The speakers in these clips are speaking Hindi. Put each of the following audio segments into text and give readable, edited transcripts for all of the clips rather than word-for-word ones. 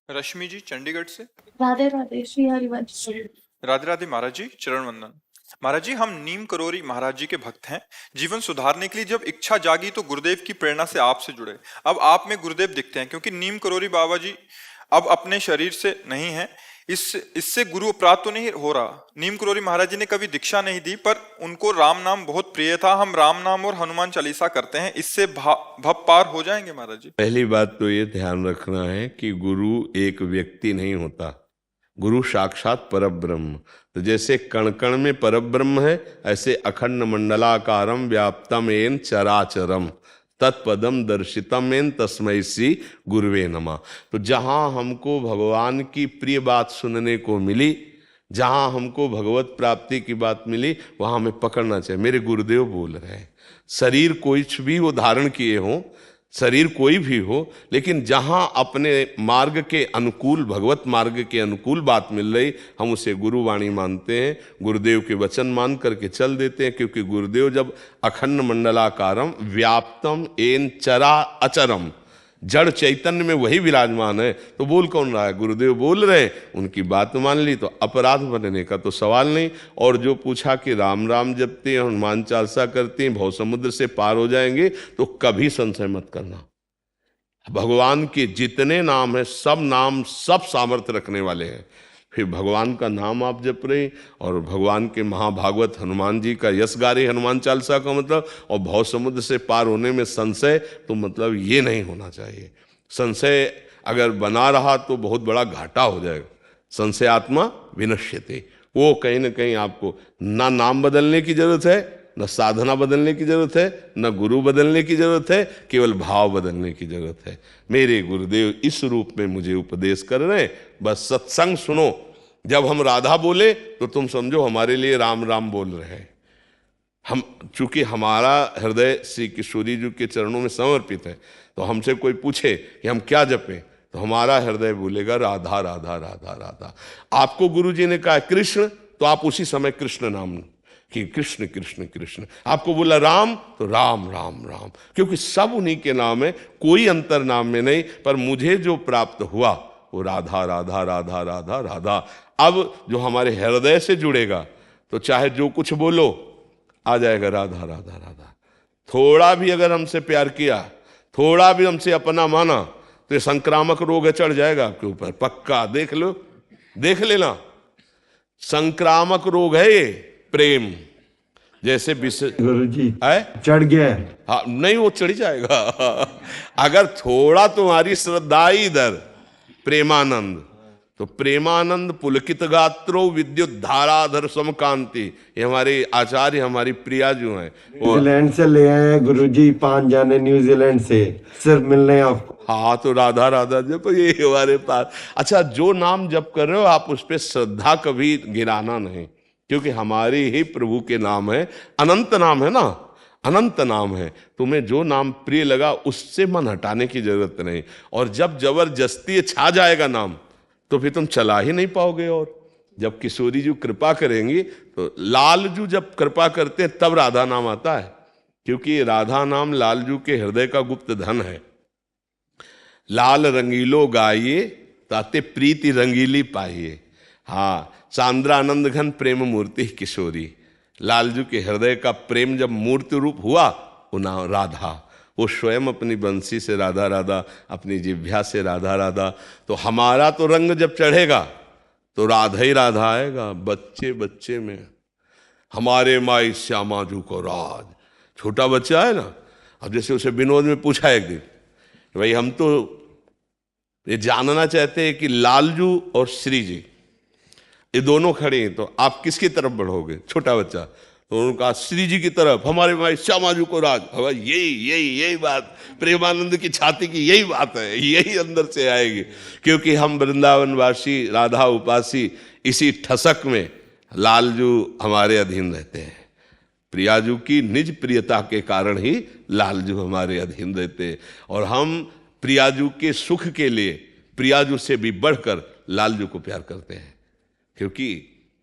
रश्मि जी चंडीगढ़ से। राधे राधे श्री हरिवंश। राधे राधे महाराज जी, चरण वंदन। महाराज जी, हम नीम करोरी महाराज जी के भक्त हैं। जीवन सुधारने के लिए जब इच्छा जागी तो गुरुदेव की प्रेरणा से आपसे जुड़े। अब आप में गुरुदेव दिखते हैं, क्योंकि नीम करोरी बाबा जी अब अपने शरीर से नहीं है। इससे गुरु अपराध तो नहीं हो रहा। नीम करोरी महाराज जी ने कभी दीक्षा नहीं दी, पर उनको राम नाम बहुत प्रिय था। हम राम नाम और हनुमान चालीसा करते हैं, इससे भव पार हो जाएंगे महाराज जी। पहली बात तो ये ध्यान रखना है कि गुरु एक व्यक्ति नहीं होता, गुरु साक्षात परब्रह्म। तो जैसे कण कण में परब्रह्म है, ऐसे अखंड मंडलाकारम व्याप्तम एन चराचरम तत्पदम दर्शितम एन तस्मै श्री गुरुवे नमः। तो जहाँ हमको भगवान की प्रिय बात सुनने को मिली, जहाँ हमको भगवत प्राप्ति की बात मिली, वहाँ हमें पकड़ना चाहिए। मेरे गुरुदेव बोल रहे हैं, शरीर कोई भी वो धारण किए हों, शरीर कोई भी हो, लेकिन जहाँ अपने मार्ग के अनुकूल, भगवत मार्ग के अनुकूल बात मिल रही, हम उसे गुरुवाणी मानते हैं, गुरुदेव के वचन मान करके चल देते हैं। क्योंकि गुरुदेव जब अखंड मंडलाकारम व्याप्तम एन चरा अचरम, जड़ चैतन्य में वही विराजमान है, तो बोल कौन रहा है? गुरुदेव बोल रहे हैं, उनकी बात मान ली तो अपराध बनने का तो सवाल नहीं। और जो पूछा कि राम राम जपते हैं, हनुमान चालीसा करते हैं, भव समुद्र से पार हो जाएंगे, तो कभी संशय मत करना। भगवान के जितने नाम हैं, सब नाम सब सामर्थ्य रखने वाले हैं। फिर भगवान का नाम आप जप रहे और भगवान के महाभागवत हनुमान जी का यश गा रहे, हनुमान चालीसा का मतलब, और भव समुद्र से पार होने में संशय, तो मतलब ये नहीं होना चाहिए। संशय अगर बना रहा तो बहुत बड़ा घाटा हो जाएगा। संशय आत्मा विनश्यते, वो कहीं ना कहीं आपको ना नाम बदलने की जरूरत है, न साधना बदलने की जरूरत है, न गुरु बदलने की जरूरत है, केवल भाव बदलने की जरूरत है। मेरे गुरुदेव इस रूप में मुझे उपदेश कर रहे हैं, बस सत्संग सुनो। जब हम राधा बोले तो तुम समझो हमारे लिए राम राम बोल रहे हैं। हम चूंकि हमारा हृदय श्री किशोरी जी के चरणों में समर्पित है, तो हमसे कोई पूछे कि हम क्या जपें, तो हमारा हृदय बोलेगा राधा राधा राधा राधा। आपको गुरु जी ने कहा कृष्ण, तो आप उसी समय कृष्ण नाम कि कृष्ण कृष्ण कृष्ण। आपको बोला राम, तो राम राम राम, क्योंकि सब उन्हीं के नाम है, कोई अंतर नाम में नहीं। पर मुझे जो प्राप्त हुआ वो राधा राधा राधा राधा राधा। अब जो हमारे हृदय से जुड़ेगा तो चाहे जो कुछ बोलो आ जाएगा राधा राधा राधा। थोड़ा भी अगर हमसे प्यार किया, थोड़ा भी हमसे अपना माना, तो ये संक्रामक रोग चढ़ जाएगा आपके ऊपर, पक्का। देख लो, देख लेना, संक्रामक रोग है ये प्रेम। जैसे गुरु जी है चढ़ गया है। हाँ, नहीं वो चढ़ जाएगा अगर थोड़ा तुम्हारी श्रद्धा इधर प्रेमानंद, तो प्रेमानंद पुलकित गात्रो विद्युत धाराधर समकांति। ये हमारे आचार्य, हमारी प्रिया जो हैं, न्यूजीलैंड से ले आए हैं गुरु जी, 5 जाने न्यूजीलैंड से सिर्फ मिलने आपको। हाँ, तो राधा राधा जब ये हमारे पास। अच्छा, जो नाम जप कर रहे हो आप उस पर श्रद्धा कभी गिराना नहीं, क्योंकि हमारे ही प्रभु के नाम है, अनंत नाम है ना, अनंत नाम है। तुम्हें जो नाम प्रिय लगा उससे मन हटाने की जरूरत नहीं। और जब जबरदस्ती छा जाएगा नाम, तो फिर तुम चला ही नहीं पाओगे। और जब किशोरी जी कृपा करेंगी, तो लालजू जब कृपा करते हैं तब राधा नाम आता है, क्योंकि राधा नाम लालजू के हृदय का गुप्त धन है। लाल रंगीलो गाइए ताते प्रीति रंगीली पाइए। हाँ, चांद्रानंद घन प्रेम मूर्ति किशोरी। लालजू के हृदय का प्रेम जब मूर्ति रूप हुआ, वो नाम राधा, वो स्वयं अपनी बंसी से राधा राधा, अपनी जिह्वा से राधा राधा। तो हमारा तो रंग जब चढ़ेगा तो राधा ही राधा आएगा। बच्चे बच्चे में हमारे माई श्यामाजू को राज, छोटा बच्चा है ना। अब जैसे उसे विनोद में पूछा एक दिन, भाई हम तो ये जानना चाहते हैं कि लालजू और श्री जी ये दोनों खड़े हैं, तो आप किसकी तरफ बढ़ोगे? छोटा बच्चा। तो उन्होंने कहा श्री जी की तरफ, हमारे भाई श्यामाजू को राज। यही यही यही बात प्रेमानंद की छाती की यही बात है, यही अंदर से आएगी। क्योंकि हम वृंदावनवासी, राधा उपासी, इसी ठसक में लालजू हमारे अधीन रहते हैं। प्रियाजू की निज प्रियता के कारण ही लालजू हमारे अधीन रहते हैं। और हम प्रियाजू के सुख के लिए प्रियाजू से भी बढ़कर लालजू को प्यार करते हैं, क्योंकि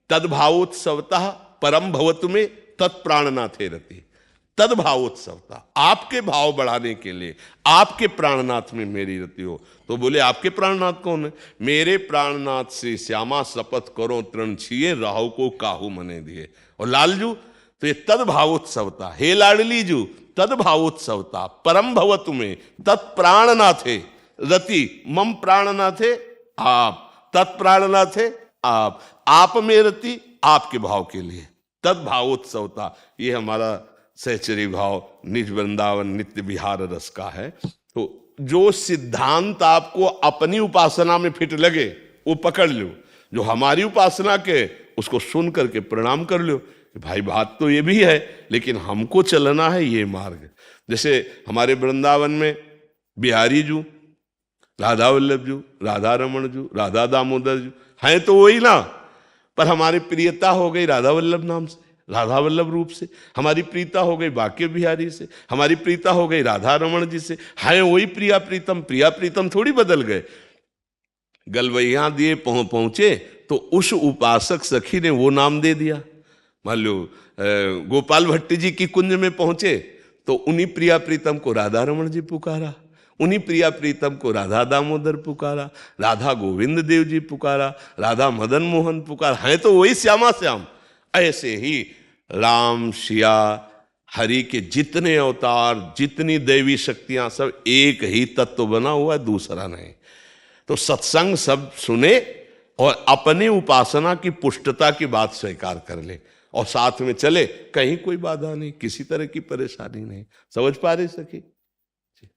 तद्भावोत्सवतः परम भवतु में तत्प्राणनाथे रति। तद्भावोत्सवता, आपके भाव बढ़ाने के लिए, आपके प्राणनाथ में मेरी रति हो। तो बोले आपके प्राणनाथ कौन है? मेरे प्राणनाथ श्री श्यामा शपथ करो तृण छिए, राहु को काहू मने दिए। और लालजू तो ये तद्भावोत्सवता, हे लाडली जू तद्भावोत्सवता, परम भव तुम्हें तत्प्राणनाथे रति, मम प्राणनाथे आप, तत्प्राणनाथे आप में रति, आपके भाव के लिए तद्भावोत्सवता। ये हमारा सहचरी भाव निज वृंदावन नित्य विहार रस का है। तो जो सिद्धांत आपको अपनी उपासना में फिट लगे वो पकड़ लो, जो हमारी उपासना के उसको सुन करके प्रणाम कर लो। भाई बात तो ये भी है, लेकिन हमको चलना है ये मार्ग। जैसे हमारे वृंदावन में बिहारी जू, राधा वल्लभ जू, राधा रमण जू, राधा दामोदर जू हैं तो वही ना, पर हमारी प्रियता हो गई राधा वल्लभ नाम से, राधा वल्लभ रूप से। हमारी प्रीता हो गई बाके बिहारी से, हमारी प्रीता हो गई राधा रमण जी से। हैं वही प्रिया प्रीतम थोड़ी बदल गए। गलवैया दिए पहुंचे तो उस उपासक सखी ने वो नाम दे दिया। मान लो गोपाल भट्टी जी की कुंज में पहुंचे तो उन्हीं प्रिया प्रीतम को राधा रमण जी पुकारा, उन्हीं प्रिया प्रीतम को राधा दामोदर पुकारा, राधा गोविंद देव जी पुकारा, राधा मदन मोहन पुकारा। हैं तो वही श्यामा श्याम। ऐसे ही राम सिया हरि के जितने अवतार, जितनी दैवी शक्तियां, सब एक ही तत्व बना हुआ है, दूसरा नहीं। तो सत्संग सब सुने और अपने उपासना की पुष्टता की बात स्वीकार कर ले और साथ में चले, कहीं कोई बाधा नहीं, किसी तरह की परेशानी नहीं। समझ पा रहे सखी?